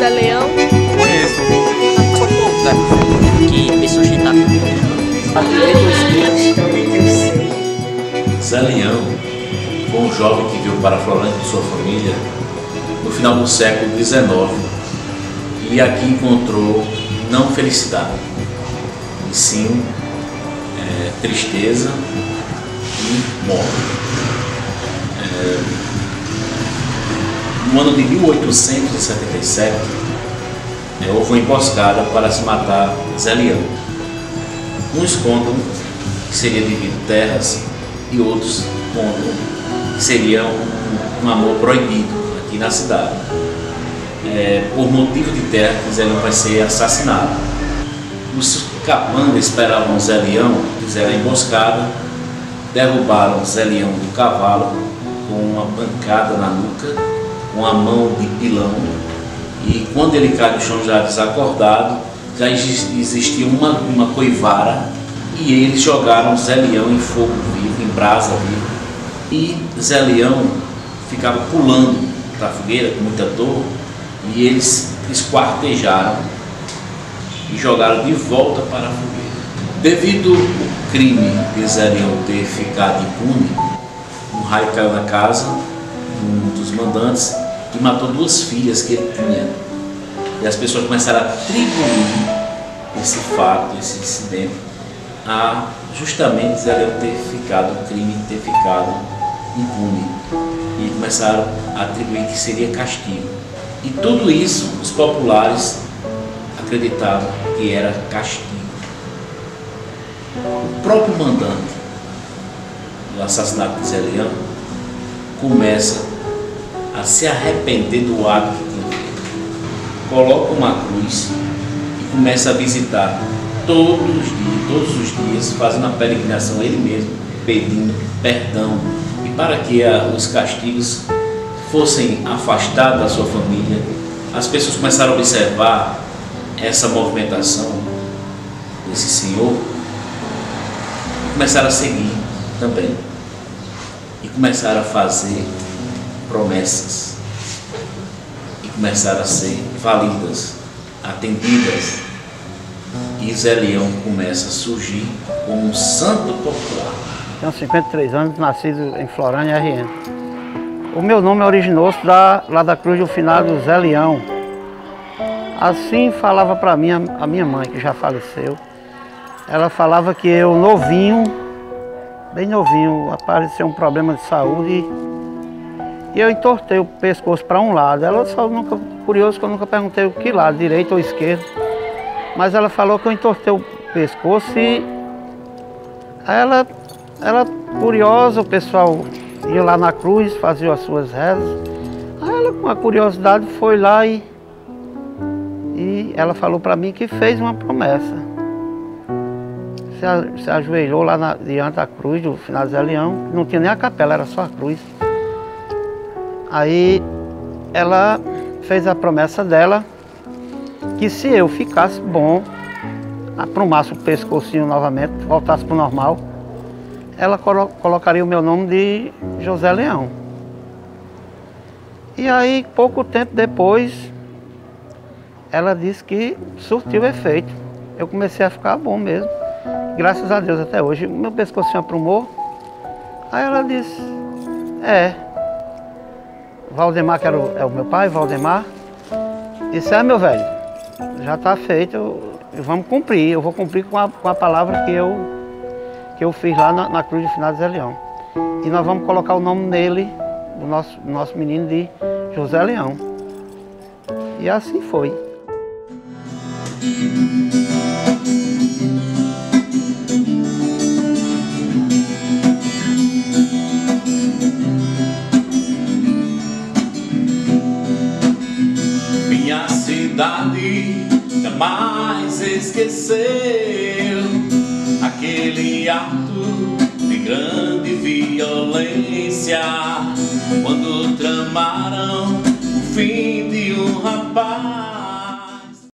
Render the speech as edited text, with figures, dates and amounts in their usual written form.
Zé Leão? Conheço. Sou pouco, né? Que me sustentar. Zé Leão foi um jovem que veio para Florânia com sua família no final do século XIX e aqui encontrou não felicidade, e sim tristeza e morte. No ano de 1877, houve uma emboscada para se matar Zé Leão. Uns contam que seria devido terras e outros contam que seria um amor proibido aqui na cidade. Por motivo de terra que Zé Leão vai ser assassinado. Os capangas esperavam Zé Leão, fizeram a emboscada, derrubaram Zé Leão do cavalo com uma pancada na nuca, com a mão de pilão, e quando ele cai no chão já desacordado, já existia uma coivara, e eles jogaram Zé Leão em fogo vivo, em brasa viva, e Zé Leão ficava pulando para a fogueira com muita dor, e eles esquartejaram e jogaram de volta para a fogueira. Devido ao crime de Zé Leão ter ficado impune, um raio caiu na casa de um dos mandantes e matou duas filhas que ele tinha. E as pessoas começaram a atribuir esse fato, esse incidente, a justamente Zé Leão ter ficado, o crime ter ficado impune. E começaram a atribuir que seria castigo. E tudo isso os populares acreditavam que era castigo. O próprio mandante do assassinato de Zé Leão começa a se arrepender do ato que tinha feito. Coloca uma cruz e começa a visitar todos os dias, fazendo a peregrinação ele mesmo, pedindo perdão. E para que os castigos fossem afastados da sua família, as pessoas começaram a observar essa movimentação desse senhor e começaram a seguir também. E começaram a fazer promessas e começaram a ser validas, atendidas, e Zé Leão começa a surgir como um santo popular. Tenho 53 anos, nascido em Florânia, RN. O meu nome originou-se lá da Cruz do Finado Zé Leão. Assim falava para mim a minha mãe, que já faleceu. Ela falava que eu novinho, bem novinho, apareceu um problema de saúde e eu entortei o pescoço para um lado. Ela só nunca, curioso que eu nunca perguntei o que lado, direito ou esquerdo. Mas ela falou que eu entortei o pescoço e ela curiosa, o pessoal ia lá na cruz, fazia as suas rezas. Aí ela, com a curiosidade, foi lá e ela falou para mim que fez uma promessa. Se ajoelhou lá diante da cruz do Finado Zé Leão, não tinha nem a capela, era só a cruz. Aí ela fez a promessa dela que se eu ficasse bom, aprumasse o pescocinho novamente, voltasse para o normal, ela colocaria o meu nome de José Leão. E aí, pouco tempo depois, ela disse que surtiu efeito. Eu comecei a ficar bom mesmo. Graças a Deus até hoje. Meu pescocinho aprumou. Aí ela disse, Valdemar, que é o meu pai, Valdemar, disse, meu velho, já está feito, vamos cumprir. Eu vou cumprir com a palavra que eu fiz lá na Cruz do Finado Zé Leão. E nós vamos colocar o nome nele, do nosso menino, de José Leão. E assim foi. Minha cidade jamais esqueceu aquele ato de grande violência, quando tramaram o fim de um rapaz